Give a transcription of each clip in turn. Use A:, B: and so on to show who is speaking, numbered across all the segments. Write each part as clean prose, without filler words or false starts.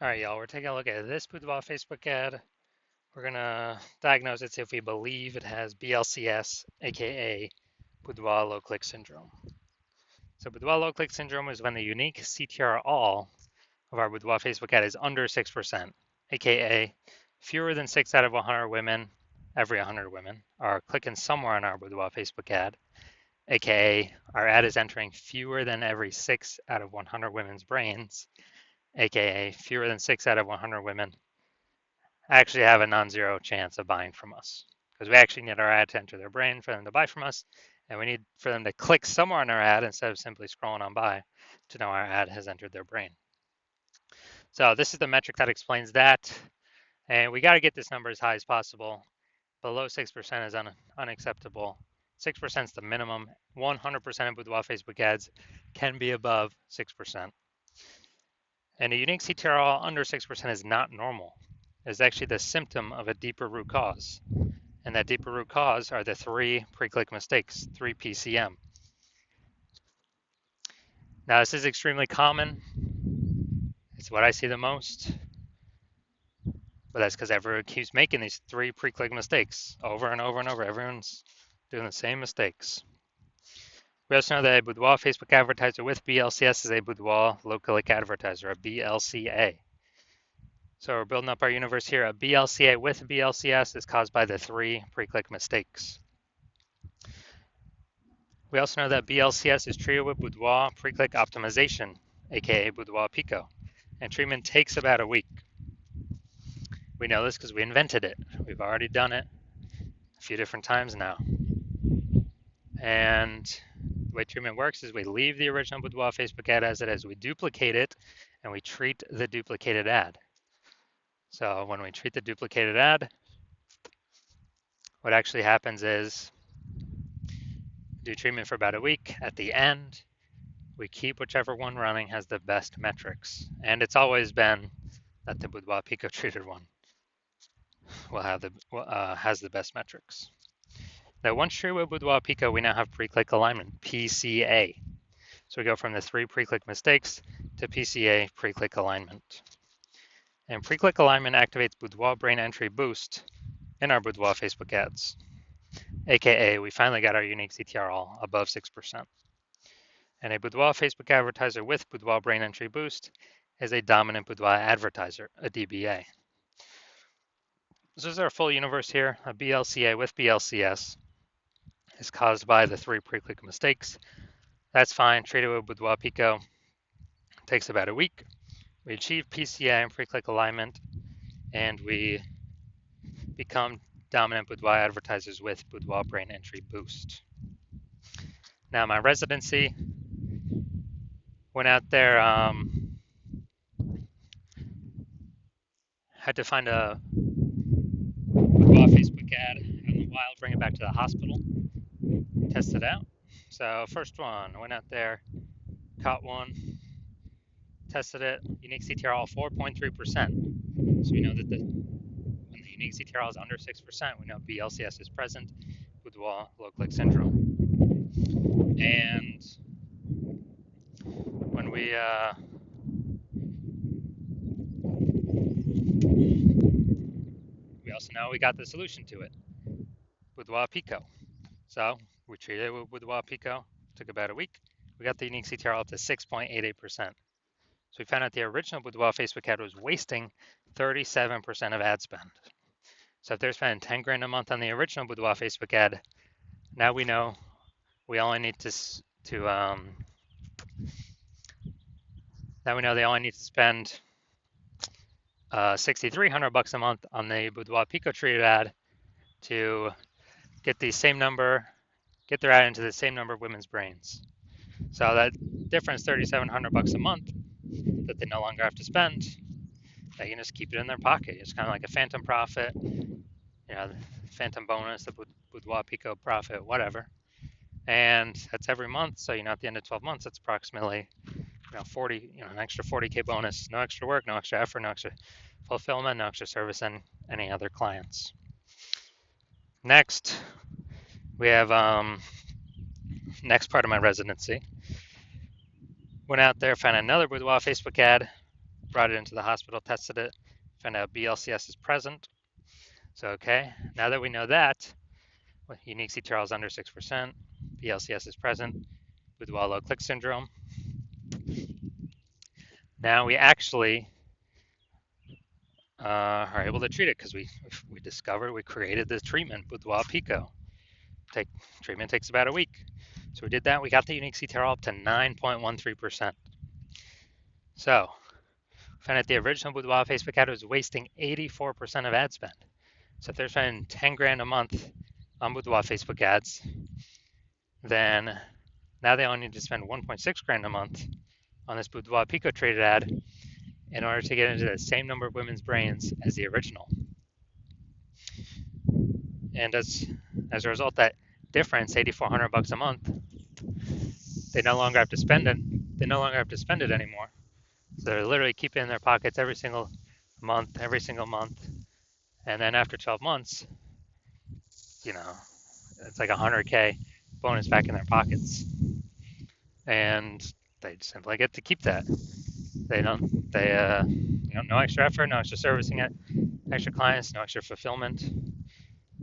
A: All right, y'all, we're taking a look at this Boudoir Facebook ad. We're gonna diagnose it, see if we believe it has BLCS, aka Boudoir low click syndrome. So Boudoir low click syndrome is when the unique CTR all of our Boudoir Facebook ad is under 6%, aka fewer than 6 out of 100 women, every 100 women, are clicking somewhere on our Boudoir Facebook ad, aka our ad is entering fewer than every 6 out of 100 women's brains, aka fewer than 6 out of 100 women actually have a non-zero chance of buying from us because we actually need our ad to enter their brain for them to buy from us, and we need for them to click somewhere on our ad instead of simply scrolling on by to know our ad has entered their brain. So this is the metric that explains that, and we got to get this number as high as possible. Below 6% is unacceptable. 6% is the minimum. 100% of Boudoir Facebook ads can be above 6%. And a unique CTRL under 6% is not normal. It's actually the symptom of a deeper root cause. And that deeper root cause are the 3 pre-click mistakes, 3 PCM. Now, this is extremely common. It's what I see the most. But that's because everyone keeps making these 3 pre-click mistakes over and over and over. Everyone's doing the same mistakes. We also know that a Boudoir Facebook advertiser with BLCS is a Boudoir low-click advertiser, a BLCA. So we're building up our universe here. A BLCA with BLCS is caused by the 3 pre-click mistakes. We also know that BLCS is treated with Boudoir pre-click optimization, aka Boudoir Pico, and treatment takes about a week. We know this because we invented it. We've already done it a few different times now. And the way treatment works is we leave the original Boudoir Facebook ad as it is. We duplicate it, and we treat the duplicated ad. So when we treat the duplicated ad, what actually happens is do treatment for about a week. At the end, we keep whichever one running has the best metrics. And it's always been that the Boudoir Pico treated one will have has the best metrics. Now, once treated with Boudoir Pico, we now have pre-click alignment, PCA. So we go from the 3 pre-click mistakes to PCA pre-click alignment. And pre-click alignment activates Boudoir brain entry boost in our Boudoir Facebook ads, aka we finally got our unique CTR all above 6%. And a Boudoir Facebook advertiser with Boudoir brain entry boost is a dominant Boudoir advertiser, a DBA. This is our full universe here. A BLCA with BLCS is caused by the 3 pre-click mistakes. That's fine. Treated with Boudoir Pico. It takes about a week. We achieve PCA and pre-click alignment, and we become dominant Boudoir advertisers with Boudoir brain entry boost. Now, my residency went out there, had to find a Boudoir Facebook ad out in the wild, bring it back to the hospital, test it out. So first one, went out there, caught one, tested it, unique CTR all 4.3%. So we know that when the unique CTR is under 6%, we know BLCS is present, Boudoir low click syndrome. And when we also know we got the solution to it, Boudoir Pico. So we treated it with Boudoir Pico, took about a week. We got the unique CTR up to 6.88%. So we found out the original Boudoir Facebook ad was wasting 37% of ad spend. So if they're spending 10 grand a month on the original Boudoir Facebook ad, now we know we only need now we know they only need to spend $6,300 a month on the Boudoir Pico treated ad to get the same number, get their ad into the same number of women's brains. So that difference, $3,700 a month, that they no longer have to spend, they can just keep it in their pocket. It's kind of like a phantom profit, phantom bonus, the Boudoir Pico profit, whatever. And that's every month. So at the end of 12 months, that's approximately 40, an extra 40K bonus, no extra work, no extra effort, no extra fulfillment, no extra service, and any other clients. Next, we have next part of my residency. Went out there, found another Boudoir Facebook ad, brought it into the hospital, tested it, found out BLCS is present. So, okay, now that we know that, unique CTRL is under 6%, BLCS is present, Boudoir low click syndrome. Now we actually are able to treat it because we discovered, we created this treatment, Boudoir Pico. Treatment takes about a week. So we did that. We got the unique CTRL up to 9.13%. So found that the original Boudoir Facebook ad was wasting 84% of ad spend. So if they're spending 10 grand a month on Boudoir Facebook ads, then now they only need to spend 1.6 grand a month on this Boudoir Pico traded ad in order to get into the same number of women's brains as the original. And as a result, that difference, $8,400 a month, they no longer have to spend it. They no longer have to spend it anymore. So they're literally keeping it in their pockets every single month. And then after 12 months, it's like $100K bonus back in their pockets. And they simply get to keep that. No extra effort, no extra servicing it, extra clients, no extra fulfillment,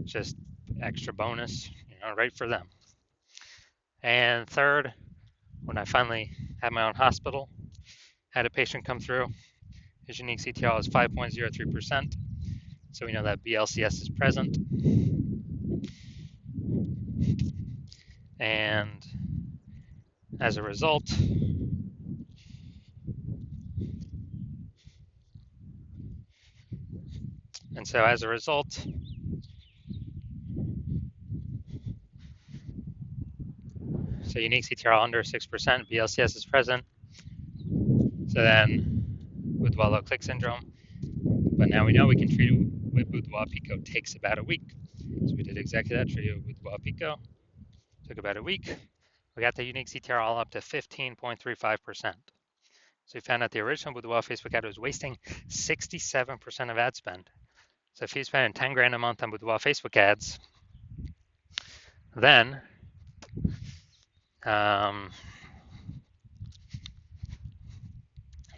A: just extra bonus, right for them. And third, when I finally had my own hospital, had a patient come through, his unique CTRL is 5.03%. So we know that BLCS is present. And as a result, so unique CTRL under 6%, BLCS is present. So then Boudoir low click syndrome. But now we know we can treat it with Boudoir Pico. Takes about a week. So we did exactly that, treated it with Boudoir Pico. Took about a week. We got the unique CTRL up to 15.35%. So we found out the original Boudoir Facebook ad was wasting 67% of ad spend. So if he's spending 10 grand a month on Boudoir Facebook ads, then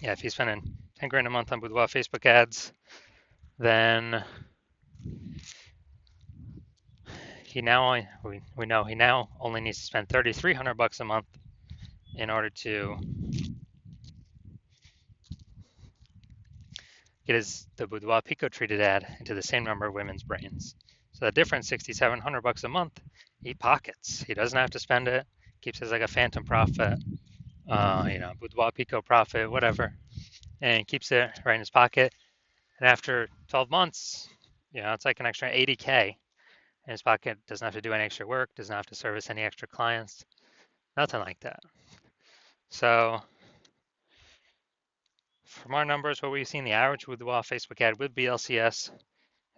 A: if he's spending 10 grand a month on Boudoir Facebook ads, then we know he now only needs to spend $3,300 a month in order to get the Boudoir Pico treated ad into the same number of women's brains. So the difference, $6,700 a month, he pockets. He doesn't have to spend it. Keeps it as like a phantom profit, Boudoir Pico profit, whatever, and keeps it right in his pocket. And after 12 months, it's like an extra $80K in his pocket. Doesn't have to do any extra work. Doesn't have to service any extra clients. Nothing like that. So from our numbers, what we've seen, the average Boudoir Facebook ad with BLCS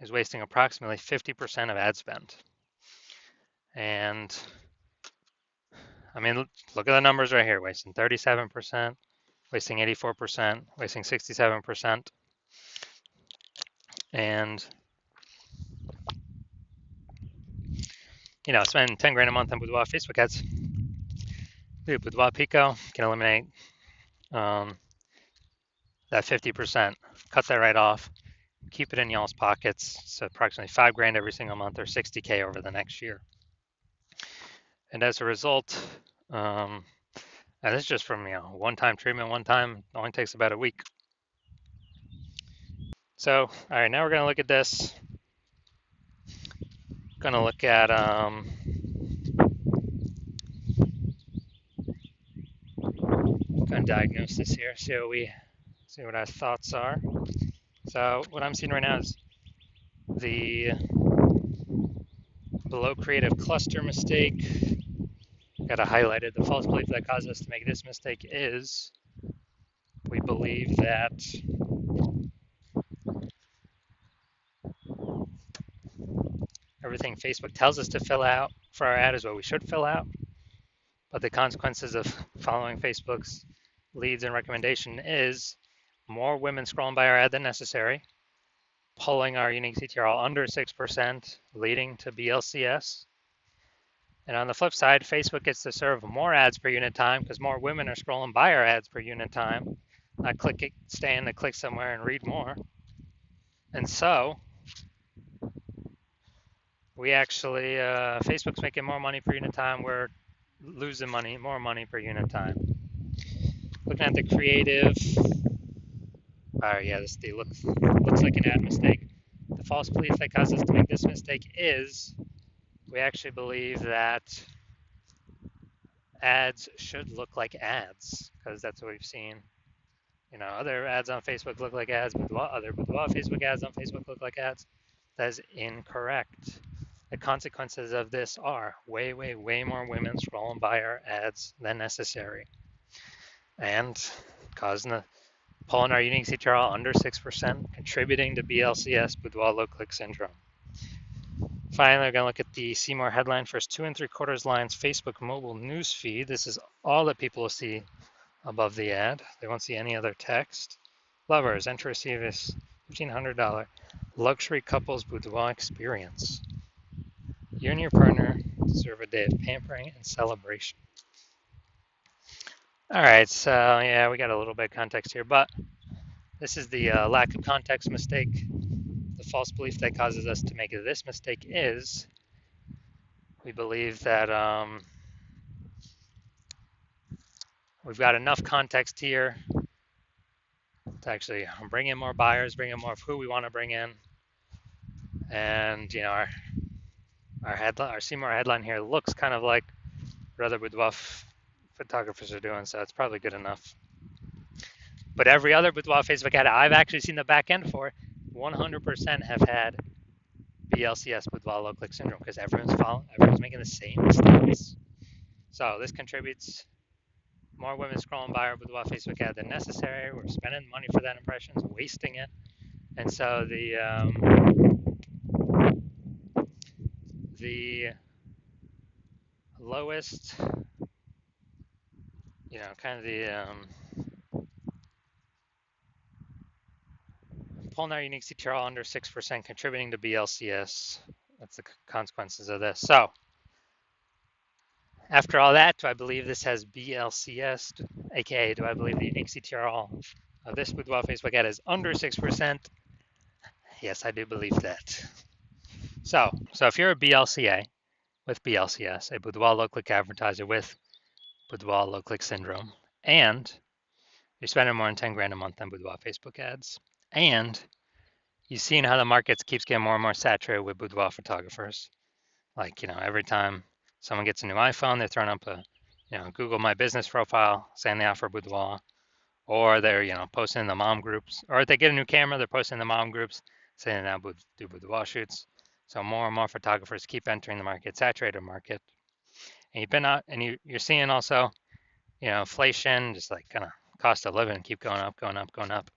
A: is wasting approximately 50% of ad spend. And I mean, look at the numbers right here, wasting 37%, wasting 84%, wasting 67%. And, spending 10 grand a month on Boudoir Facebook ads. Boudoir Pico can eliminate that 50%, cut that right off, keep it in y'all's pockets. So approximately 5 grand every single month, or 60K over the next year. And as a result, and this is just from one-time treatment, only takes about a week. So, all right, now we're going to look at this. Going to look at going to diagnose this here, see what our thoughts are. So what I'm seeing right now is the below creative cluster mistake. Got to highlight it. The false belief that caused us to make this mistake is we believe that everything Facebook tells us to fill out for our ad is what we should fill out. But the consequences of following Facebook's leads and recommendation is more women scrolling by our ad than necessary, pulling our unique CTRL under 6%, leading to BLCS. And on the flip side, Facebook gets to serve more ads per unit time because more women are scrolling by our ads per unit time, not click it, stay in to click somewhere and read more. And so we actually, Facebook's making more money per unit time. We're losing money, more money per unit time. Looking at the creative, yeah, this looks like an ad mistake. The false belief that caused us to make this mistake is we actually believe that ads should look like ads because that's what we've seen. You know, other ads on Facebook look like ads, but other Facebook ads on Facebook look like ads. That is incorrect. The consequences of this are way, way, way more women scrolling by our ads than necessary, and causing pulling our unique CTRL under 6%, contributing to BLCS, Boudoir low click syndrome. Finally, we're going to look at the see more headline, first 2 3/4 lines, Facebook mobile news feed. This is all that people will see above the ad. They won't see any other text. Lovers, enter receive this $1,500 luxury couples boudoir experience. You and your partner deserve a day of pampering and celebration. All right, so yeah, we got a little bit of context here, but this is the lack of context mistake. The false belief that causes us to make this mistake is we believe that we've got enough context here to actually bring in more buyers, bring in more of who we want to bring in, and you know our headline, our Seymour headline here looks kind of like what other boudoir photographers are doing, so it's probably good enough. But every other boudoir Facebook ad I've actually seen the back end for, 100% have had BLCS, boudoir low click syndrome, because everyone's making the same mistakes. So this contributes more women scrolling by our boudoir Facebook ad than necessary. We're spending money for that impressions, wasting it, and so the lowest, you know, kind of the pulling our unique CTRL under 6%, contributing to BLCS. That's the consequences of this. So after all that, do I believe this has BLCS, aka do I believe the unique CTRL of this boudoir Facebook ad is under 6%? Yes, I do believe that. So if you're a BLCA with BLCS, a boudoir low click advertiser with boudoir low click syndrome, and you're spending more than 10 grand a month on boudoir Facebook ads, and you've seen how the market keeps getting more and more saturated with boudoir photographers. Like, you know, every time someone gets a new iPhone, they're throwing up a, you know, Google My Business profile saying they offer boudoir, or they're, you know, posting in the mom groups, or if they get a new camera, they're posting in the mom groups saying they now do boudoir shoots. So more and more photographers keep entering the market, saturated market. And you've been out, and you're seeing also, you know, inflation, just like kind of cost of living keep going up, going up, going up.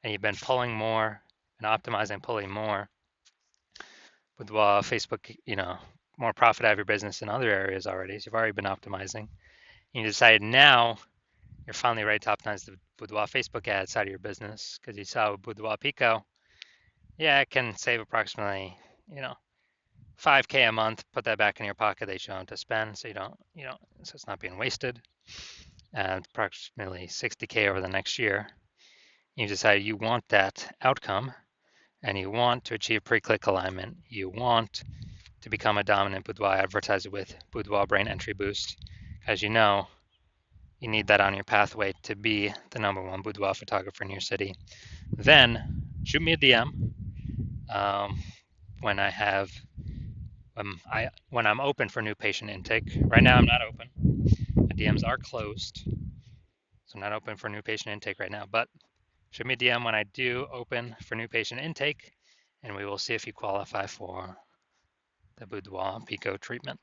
A: And you've been pulling more and optimizing, pulling more with Facebook, you know, more profit out of your business in other areas already. So you've already been optimizing. You decided now you're finally ready to optimize the Boudoir Facebook ad side of your business because you saw with Boudoir Pico, yeah, it can save approximately, you know, 5K a month. Put that back in your pocket that you don't have to spend, so you don't, so it's not being wasted. And approximately 60K over the next year. You decide you want that outcome, and you want to achieve pre-click alignment. You want to become a dominant boudoir advertiser with Boudoir Brain Entry Boost. As you know, you need that on your pathway to be the #1 boudoir photographer in your city. Then shoot me a DM when I'm open for new patient intake. Right now I'm not open. My DMs are closed, so I'm not open for new patient intake right now. But shoot me a DM when I do open for new patient intake, and we will see if you qualify for the Boudoir Pico treatment.